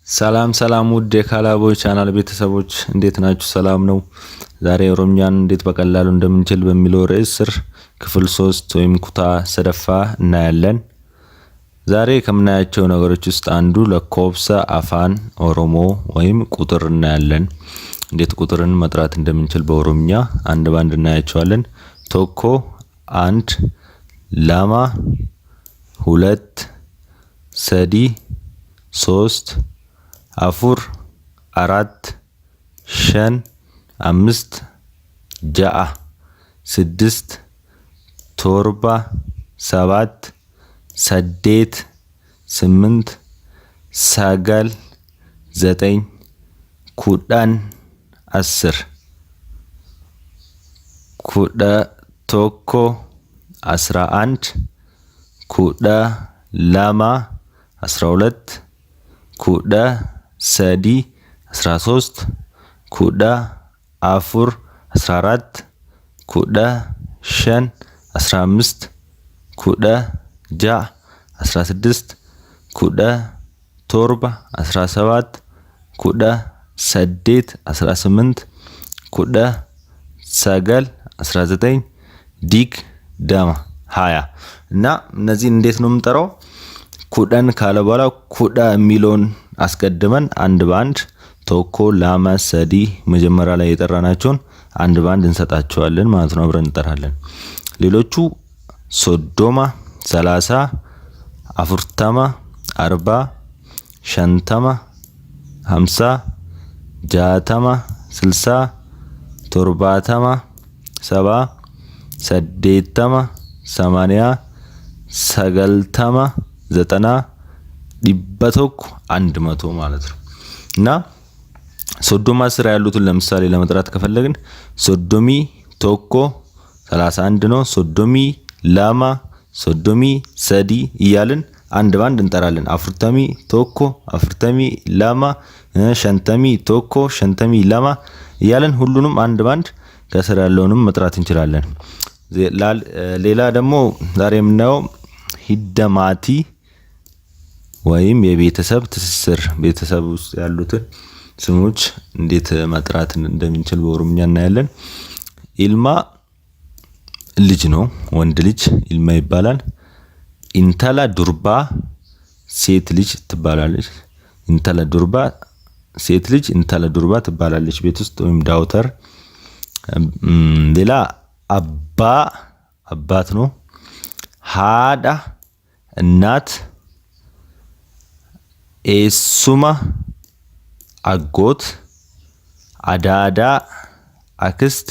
ሰላም ሰላም ውድ የካላቦይ ቻናል ቤተሰቦች እንዴት ናችሁ? ሰላም ነው። ዛሬ ኦሮምኛን እንዴት በቀላሉ እንደምንችል በሚለው ርዕስ ስር ክፍል 3 ወይም ኩታ ሰደፋ እናያለን። ዛሬ ከምናያቸው ነገሮች ውስጥ አንዱ ለኮብሰ አፋን ኦሮሞ ወይም ቁጥር እናያለን። እንዴት ቁጥርን መጥራት እንደምንችል በኦሮምኛ አንድ ባንድ እናያቸዋለን። ቶኮ አንድ፣ ላማ ሁለት፣ ሰዲ ሶስት፣ አፉር አራት፣ ሸን አምስት፣ ጃአ ስድስት፣ ቶርባ ሰባት፣ ሰዴት ስምንት፣ ሰገል ዘጠኝ፣ ኩዳን አስር፣ ኩዳ ቶኮ 11፣ ኩዳ ላማ 12፣ ኩዳ ሰዲ 13፣ ኩዳ አፉር 14፣ ኩዳ ሸን 15፣ ኩዳ ጃ 16፣ ኩዳ ቶርባ 17፣ ኩዳ ሰዴት 18፣ ኩዳ ሰገል 19፣ ዲግ ዳማ 20 እና እነዚህ እንዴት ነው የምንጠራው? ኩዳን ካለ በኋላ ኩዳ የሚለውን አስቀድመን አንድ ባንድ ቶኮ ላማ ሰዲ መጀመሪያ ላይ የጠራናቸውን አንድ ባንድ እንሰጣቸዋለን ማለት ነው። አብረን እንጠራለን። ሌሎቹ ሶዶማ 30፣ አፉርተማ 40፣ ሸንተማ 50፣ ጃተማ 60፣ ቶርባተማ 70፣ ሰዴተማ 80፣ ሰገልተማ 90፣ ዲበቶክ 100 ማለት ነው። እና ሶዶማ ስራ ያሉትን ለምሳሌ ለመጥራት ከፈለግን ሶዶሚ ቶኮ 31 ነው። ሶዶሚ ላማ፣ ሶዶሚ ሰዲ እያልን አንድ ባንድ እንጠራለን። አፍርተሚ ቶኮ፣ አፍርተሚ ላማ፣ ሸንተሚ ቶኮ፣ ሸንተሚ ላማ እያልን ሁሉንም አንድ ባንድ ከስራ ያለውንም መጥራት እንችላለን። ሌላ ደግሞ ዛሬ የምናየው ሂደማቲ ወይም የቤተሰብ ትስስር ቤተሰብ ውስጥ ያሉትን ስሞች እንዴት መጥራት እንደምንችል በኦሮምኛ እናያለን። ኢልማ ልጅ ነው፣ ወንድ ልጅ ኢልማ ይባላል። ኢንተላ ዱርባ ሴት ልጅ ትባላለች። ኢንተላ ዱርባ ሴት ልጅ ኢንተላ ዱርባ ትባላለች ቤት ውስጥ ወይም ዳውተር። ሌላ አባ አባት ነው። ሃዳ እናት፣ ኤሱማ አጎት፣ አዳዳ አክስት፣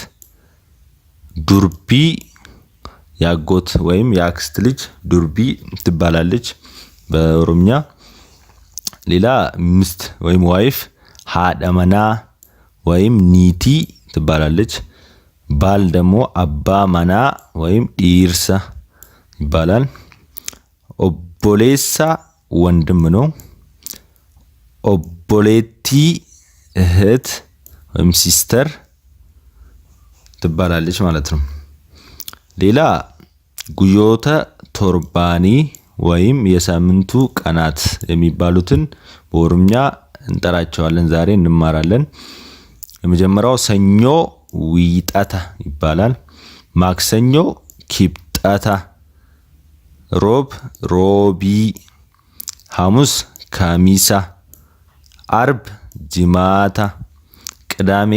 ዱርቢ ያጎት ወይም የአክስት ልጅ ዱርቢ ትባላለች በኦሮምኛ። ሌላ ሚስት ወይም ዋይፍ ሃዳመና ወይም ኒቲ ትባላለች። ባል ደግሞ አባ መና ወይም ዲርሳ ይባላል። ኦቦሌሳ ወንድም ነው። ኦቦሌቲ እህት ወይም ሲስተር ትባላለች ማለት ነው። ሌላ ጉዮተ ቶርባኒ ወይም የሳምንቱ ቀናት የሚባሉትን በኦሮምኛ እንጠራቸዋለን። ዛሬ እንማራለን። የመጀመሪያው ሰኞ ዊጣታ ይባላል። ማክሰኞ ኪብጣታ፣ ሮብ ሮቢ፣ ሐሙስ ካሚሳ፣ አርብ ጅማታ፣ ቅዳሜ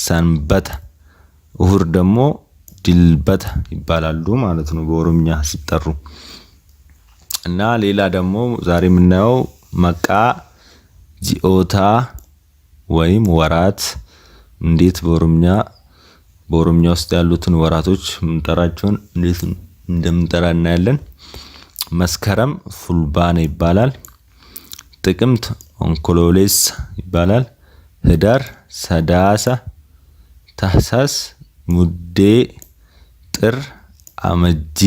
ሰንበታ፣ እሁድ ደግሞ ድልበታ ይባላሉ ማለት ነው በኦሮምኛ ሲጠሩ። እና ሌላ ደግሞ ዛሬ የምናየው መቃ ጂኦታ ወይም ወራት እንዴት በኦሮምኛ ውስጥ ያሉትን ወራቶች ምንጠራቸውን እንዴት እንደምንጠራ እናያለን። መስከረም ፉልባና ይባላል። ጥቅምት ኦንኮሎሌስ ይባላል። ህዳር ሰዳሳ፣ ታህሳስ ሙዴ፣ ጥር አመጂ፣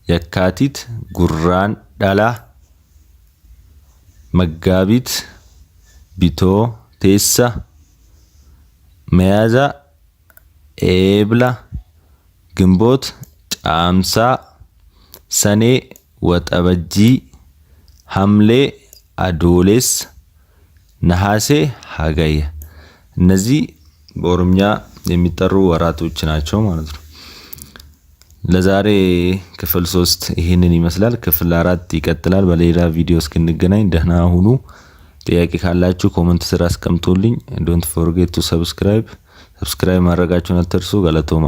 የካቲት ጉራን ዳላ፣ መጋቢት ቢቶ ቴሳ፣ መያዛ ኤብላ፣ ግንቦት ጫምሳ፣ ሰኔ ወጠበጂ፣ ሐምሌ አዶሌስ፣ ነሐሴ ሐጋየ እነዚህ በኦሮምኛ የሚጠሩ ወራቶች ናቸው ማለት ነው። ለዛሬ ክፍል 3 ይሄንን ይመስላል። ክፍል 4 ይቀጥላል። በሌላ ቪዲዮ እስክንገናኝ ደህና ሁኑ። ጥያቄ ካላችሁ ኮሜንት ስር አስቀምጡልኝ። ዶንት ፎርጌት ቱ ሰብስክራይብ ማድረጋችሁን አትርሱ። ገለቶማ